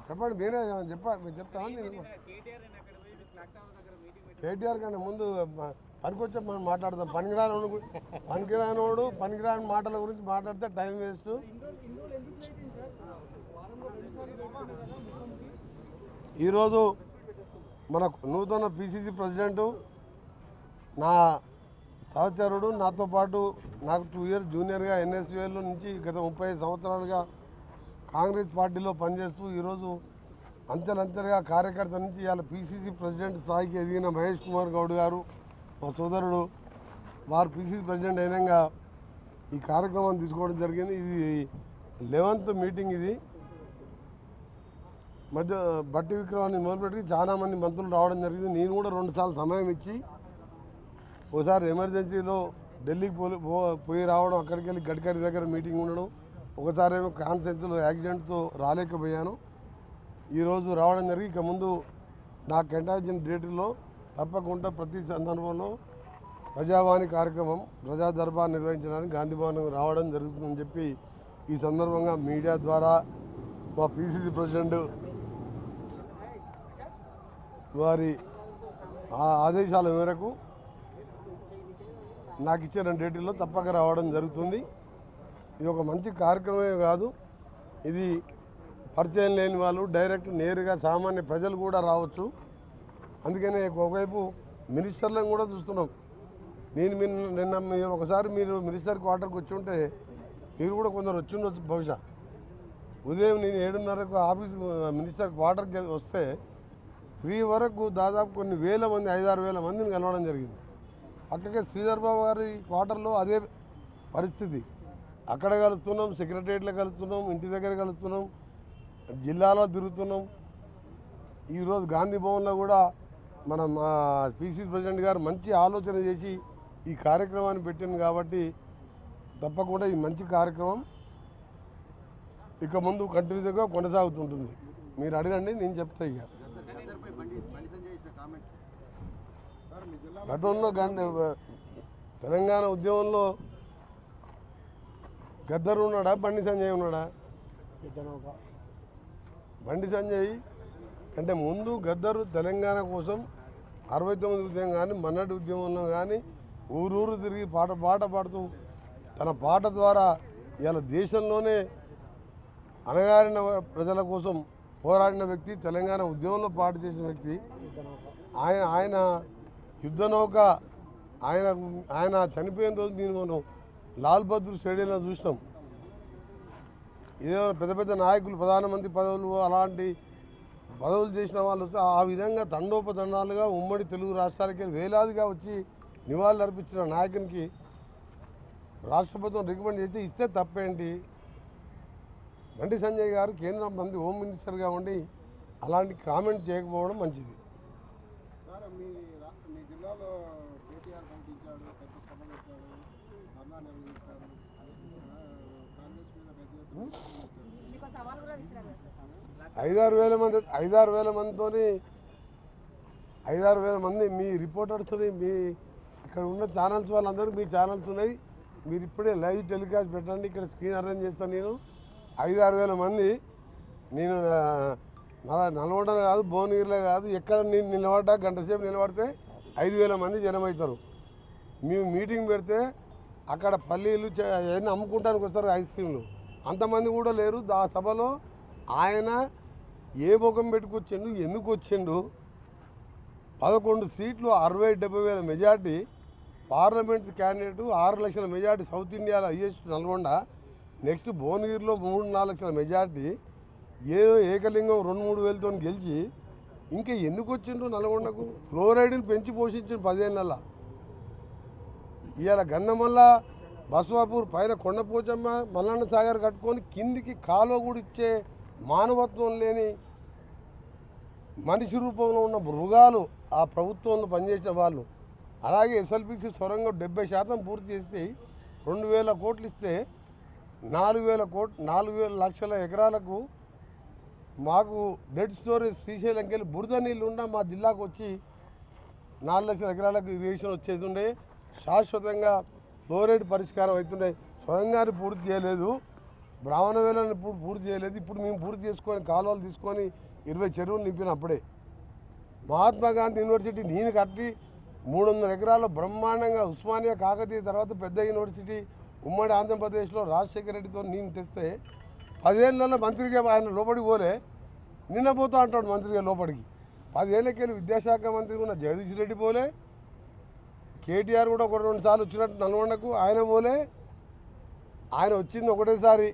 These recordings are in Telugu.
చెప్పండి మీరే మీరు చెప్తాను నేను కేటీఆర్ కంటే ముందు పనికొచ్చే మనం మాట్లాడదాం. పనికిరాని మాటల గురించి మాట్లాడితే టైం వేస్ట్. ఈరోజు మన నూతన పిసిసి ప్రెసిడెంటు నా సహచరుడు, నాతో పాటు నాకు 2 ఇయర్స్ జూనియర్గా ఎన్ఎస్యూఎల్ నుంచి గత 35 సంవత్సరాలుగా కాంగ్రెస్ పార్టీలో పనిచేస్తూ ఈరోజు అంచెలంచెలుగా కార్యకర్త నుంచి ఇవాళ పిసిసి ప్రెసిడెంట్ స్థాయికి ఎదిగిన మహేష్ కుమార్ గౌడ్ గారు మా సోదరుడు, వారు పిసిసి ప్రెసిడెంట్ అయినాక ఈ కార్యక్రమాన్ని తీసుకోవడం జరిగింది. ఇది 11th మీటింగ్. ఇది మధ్య బట్టి విక్రమాన్ని మొదలుపెట్టి చాలామంది మంత్రులు రావడం జరిగింది. నేను కూడా 2 సార్లు సమయం ఇచ్చి ఒకసారి ఎమర్జెన్సీలో ఢిల్లీకి పోయి రావడం, అక్కడికి వెళ్ళి గడ్కరీ దగ్గర మీటింగ్ ఉండడం, ఒకసారి ఏమో కాన్ఫరెన్స్లో యాక్సిడెంట్తో రాలేకపోయాను. ఈరోజు రావడం జరిగి ఇక ముందు నాకు కేటాయించిన డేట్లో తప్పకుండా ప్రతి సందర్భంలో ప్రజావాణి కార్యక్రమం, ప్రజా దర్బార్ నిర్వహించడానికి గాంధీ భవన్ రావడం జరుగుతుందని చెప్పి ఈ సందర్భంగా మీడియా ద్వారా మా పిసిసి ప్రెసిడెంట్ వారి ఆదేశాల మేరకు నాకు ఇచ్చిన డేట్లో తప్పక రావడం జరుగుతుంది. ఇది ఒక మంచి కార్యక్రమమే కాదు, ఇది పరిచయం లేని వాళ్ళు డైరెక్ట్ నేరుగా సామాన్య ప్రజలు కూడా రావచ్చు. అందుకనే ఒకవైపు మినిస్టర్లను కూడా చూస్తున్నాం. నిన్న మీరు ఒకసారి మినిస్టర్ క్వార్టర్కి వచ్చి ఉంటే మీరు కూడా కొందరు వచ్చి ఉండొచ్చు. బహుశా ఉదయం నేను 7:30కు ఆఫీస్ మినిస్టర్ క్వార్టర్కి వస్తే 3 వరకు దాదాపు కొన్ని వేల మంది, 5-6 వేల మందిని కలవడం జరిగింది. పక్కకే శ్రీధర్ బాబు గారి క్వార్టర్లో అదే పరిస్థితి. అక్కడ కలుస్తున్నాం, సెక్రటరియట్లో కలుస్తున్నాం, ఇంటి దగ్గర కలుస్తున్నాం, జిల్లాలో తిరుగుతున్నాం. ఈరోజు గాంధీ భవన్లో కూడా మన పిసిసి ప్రెసిడెంట్ గారు మంచి ఆలోచన చేసి ఈ కార్యక్రమాన్ని పెట్టింది కాబట్టి తప్పకుండా ఈ మంచి కార్యక్రమం ఇక ముందు కంటిన్యూగా కొనసాగుతుంటుంది. మీరు అడగండి, నేను చెప్తా. ఇక గతంలో తెలంగాణ ఉద్యమంలో గద్దరు ఉన్నాడా, బండి సంజయ్ ఉన్నాడా? బండి సంజయ్ కంటే ముందు గద్దరు తెలంగాణ కోసం 69 ఉద్యమం కానీ, మన్నటి ఉద్యమంలో కానీ ఊరూరు తిరిగి పాట పాడుతూ తన పాట ద్వారా ఇవాళ దేశంలోనే అణగారిన ప్రజల కోసం పోరాడిన వ్యక్తి, తెలంగాణ ఉద్యమంలో పాట చేసిన వ్యక్తి. ఆయన యుద్ధనౌక ఆయన చనిపోయిన రోజు మనం లాల్ బహదూర్ స్టేడియంలో చూసినాం. ఏదో పెద్ద పెద్ద నాయకులు, ప్రధానమంత్రి పదవులు, అలాంటి పదవులు చేసిన వాళ్ళు ఆ విధంగా తండోపతండాలుగా ఉమ్మడి తెలుగు రాష్ట్రాలకి వేలాదిగా వచ్చి నివాళులు అర్పించిన నాయకునికి రాష్ట్ర ప్రభుత్వం రికమెండ్ చేసి ఇస్తే తప్పేంటి? బండి సంజయ్ గారు కేంద్ర మంత్రి, హోమ్ మినిస్టర్గా ఉండి అలాంటి కామెంట్ చేయకపోవడం మంచిది. ఐదారు వేల మంది మీ రిపోర్టర్స్, మీ ఇక్కడ ఉన్న ఛానల్స్ వాళ్ళందరికీ మీ ఛానల్స్ ఉన్నాయి. మీరు ఇప్పుడే లైవ్ టెలికాస్ట్ పెట్టండి, ఇక్కడ స్క్రీన్ అరేంజ్ చేస్తాను. నేను 5-6 వేల మంది, నేను నల్గొండలో కాదు, భువనగిరిలో కాదు, ఎక్కడ నేను నిలబడ్డా గంట సేపు నిలబడితే 5,000 మంది జనం అవుతారు. మేము మీటింగ్ పెడితే అక్కడ పల్లీలు అవన్నీ అమ్ముకుంటానికి వస్తారు, ఐస్ క్రీమ్లు. అంతమంది కూడా లేరు. ఆ సభలో ఆయన ఏ ముఖం పెట్టుకొచ్చిండు, ఎందుకు వచ్చిండు? 11 సీట్లు, 60-70 వేల మెజార్టీ, పార్లమెంట్ క్యాండిడేటు, 6 లక్షల మెజార్టీ, సౌత్ ఇండియాలో హైయెస్ట్ నల్గొండ. నెక్స్ట్ భువనగిరిలో 3-4 లక్షల మెజార్టీ, ఏదో ఏకలింగం 2-3 వేలతో గెలిచి ఇంకా ఎందుకు వచ్చిండ్రు నల్గొండకు? ఫ్లోరైడ్ని పెంచి పోషించిండు 10 ఏళ్ళ. ఇవాళ గన్నమల్ల, బస్వాపూర్ పైన కొండపోచమ్మ, మల్లన్న సాగర్ కట్టుకొని కిందికి కాలువ కూడా ఇచ్చే మానవత్వం లేని మనిషి రూపంలో ఉన్న మృగాలు ఆ ప్రభుత్వంలో పనిచేసిన వాళ్ళు. అలాగే ఎస్ఎల్బిసి సొరంగం 70% పూర్తి చేస్తే 2,000 కోట్లు ఇస్తే 4,000 లక్షల ఎకరాలకు మాకు డెడ్ స్టోరేజ్ శ్రీశైలంకి వెళ్ళి బురద నీళ్ళు ఉన్న మా జిల్లాకు వచ్చి 4 లక్షల ఎకరాలకు ఇరిగేషన్ వచ్చేది ఉండే. శాశ్వతంగా ఫ్లోరైడ్ పరిష్కారం అవుతుండే. సొరంగాన్ని పూర్తి చేయలేదు. బ్రాహ్మణ వేలను ఇప్పుడు పూర్తి చేయలేదు. ఇప్పుడు మేము పూర్తి చేసుకొని కాలువలు తీసుకొని 20 చెరువులు నింపినప్పుడే మహాత్మా గాంధీ యూనివర్సిటీ నేను కట్టి 300 ఎకరాల్లో బ్రహ్మాండంగా ఉస్మానియా కాకతీయ తర్వాత పెద్ద యూనివర్సిటీ ఉమ్మడి ఆంధ్రప్రదేశ్లో రాజశేఖర రెడ్డితో నేను తెస్తే 10 ఏళ్ళలో మంత్రిగా ఆయన లోపలికి పోలే, నిన్న పోతా అంటాడు మంత్రిగా లోపలికి. 10 ఏళ్ళకెళ్ళి విద్యాశాఖ మంత్రి ఉన్న జగదీష్ రెడ్డి పోలే, కేటీఆర్ కూడా 1-2 సార్లు వచ్చినట్టు నల్గొండకు ఆయన పోలే. ఆయన వచ్చింది ఒకటేసారి,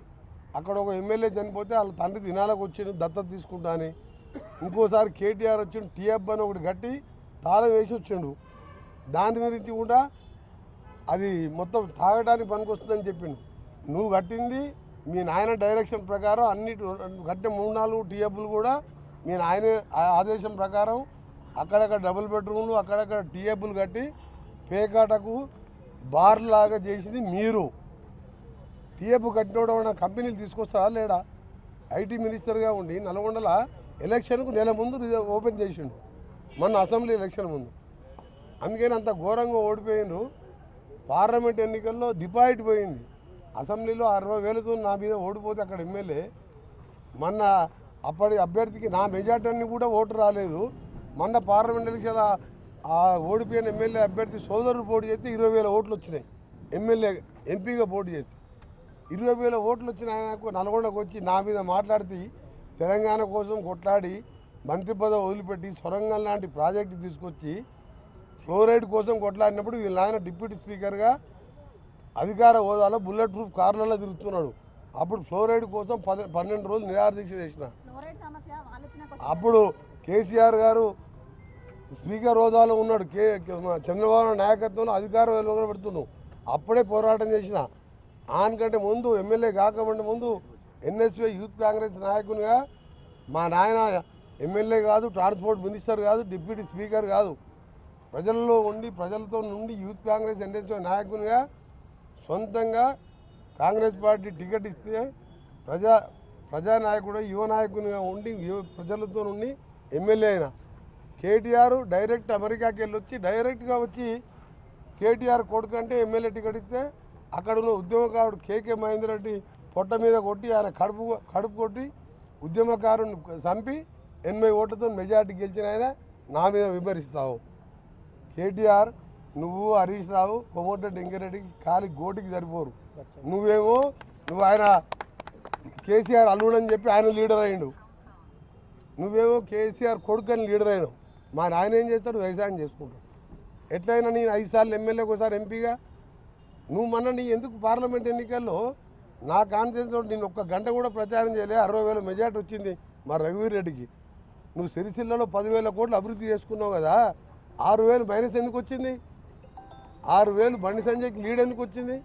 అక్కడ ఒక ఎమ్మెల్యే చనిపోతే వాళ్ళ తండ్రి దినాలకు వచ్చిండు దత్తత తీసుకుంటా అని. ఇంకోసారి కేటీఆర్ వచ్చిండు టీఎఫ్ అని ఒకటి కట్టి తాళం వేసి వచ్చిండు. దాని గురించి కూడా అది మొత్తం తాగడానికి పనికొస్తుందని చెప్పిండు. నువ్వు కట్టింది మీ నాయన డైరెక్షన్ ప్రకారం అన్నిటి కట్టిన 3-4 టీఎఫ్లు కూడా మీ నాయన ఆదేశం ప్రకారం అక్కడక్కడ డబుల్ బెడ్రూమ్లు అక్కడక్కడ టీఎఫ్లు కట్టి పేకాటకు బార్ లాగా చేసింది మీరు. టీఎఫ్ కట్టినోడు కంపెనీలు తీసుకొస్తారా లేడా? ఐటీ మినిస్టర్గా ఉండి నల్గొండల ఎలక్షన్కు నెల ముందు ఓపెన్ చేసిండు, మొన్న అసెంబ్లీ ఎలక్షన్ ముందు. అందుకని అంత ఘోరంగా ఓడిపోయిండ్రు. పార్లమెంట్ ఎన్నికల్లో డిపాజిట్ పోయింది. అసెంబ్లీలో 60,000తో నా మీద ఓడిపోతే అక్కడ ఎమ్మెల్యే మొన్న అప్పటి అభ్యర్థికి నా మెజార్టీ కూడా ఓటు రాలేదు. మొన్న పార్లమెంట్ ఎలక్షన్ ఆ ఓడిపోయిన ఎమ్మెల్యే అభ్యర్థి సోదరుడు పోటీ చేస్తే 20,000 ఓట్లు వచ్చినాయి. ఎమ్మెల్యే ఎంపీగా పోటీ చేస్తే 20,000 ఓట్లు వచ్చిన ఆయనకు నల్గొండకు వచ్చి నా మీద మాట్లాడితే తెలంగాణ కోసం కొట్లాడి మంత్రి పదవి వదిలిపెట్టి సొరంగం లాంటి ప్రాజెక్టు తీసుకొచ్చి ఫ్లోరైడ్ కోసం కొట్లాడినప్పుడు వీళ్ళ ఆయన డిప్యూటీ స్పీకర్గా అధికార హోదాలో బుల్లెట్ ప్రూఫ్ కార్లలో తిరుగుతున్నాడు. అప్పుడు ఫ్లోరైడ్ కోసం 12 రోజులు నిరాహార దీక్ష చేసిన. అప్పుడు కేసీఆర్ గారు స్పీకర్ హోదాలో ఉన్నాడు, చంద్రబాబు నాయకత్వంలో అధికారం వెలువబెడుతున్నాడు. అప్పుడే పోరాటం చేసిన. ఆయనకంటే ముందు ఎమ్మెల్యే కాకుండా ముందు ఎన్ఎస్పీ యూత్ కాంగ్రెస్ నాయకునిగా మా నాయన ఎమ్మెల్యే కాదు, ట్రాన్స్పోర్ట్ మినిస్టర్ కాదు, డిప్యూటీ స్పీకర్ కాదు, ప్రజల్లో ఉండి ప్రజలతో నుండి యూత్ కాంగ్రెస్ ఎన్ఎస్పీ నాయకునిగా సొంతంగా కాంగ్రెస్ పార్టీ టికెట్ ఇస్తే ప్రజానాయకుడు యువ నాయకునిగా ఉండి ప్రజలతో నుండి ఎమ్మెల్యే అయిన కేటీఆర్ డైరెక్ట్ అమెరికాకి వెళ్ళి వచ్చి డైరెక్ట్గా వచ్చి కేటీఆర్ కొడుకు అంటే ఎమ్మెల్యే టికెట్ ఇస్తే అక్కడ ఉన్న ఉద్యమకారుడు కేకే మహేందర్ రెడ్డి పొట్ట మీద కొట్టి ఆయన కడుపు కొట్టి ఉద్యమకారుని చంపి 80 ఓట్లతో మెజార్టీ గెలిచిన ఆయన నా మీద విమర్శిస్తావు. కేటీఆర్ నువ్వు హరీష్ రావు కోమటిరెడ్డి వెంకరెడ్డికి కాలి గోటికి సరిపోరు. నువ్వు ఆయన కేసీఆర్ అల్లుడని చెప్పి ఆయన లీడర్ అయ్యిండు, నువ్వేమో కేసీఆర్ కొడుకని లీడర్ అయినావు. మా నాయన ఏం చేస్తాడు? వ్యవసాయం చేసుకుంటాడు. ఎట్లయినా నేను 5 సార్లు ఎమ్మెల్యేకి ఒకసారి ఎంపీగా నువ్వు నీ ఎందుకు పార్లమెంట్ ఎన్నికల్లో నా కాన్ఫిడెన్స్లో నేను 1 గంట కూడా ప్రచారం చేయలే. 60,000 మెజార్టీ వచ్చింది మా రఘువీర్ రెడ్డికి. నువ్వు సిరిసిల్లలో 10,000 కోట్లు అభివృద్ధి చేసుకున్నావు కదా, 6,000 మైనస్ ఎందుకు వచ్చింది? 6,000 బండి సంజయ్కి లీడ్ ఎందుకు వచ్చింది?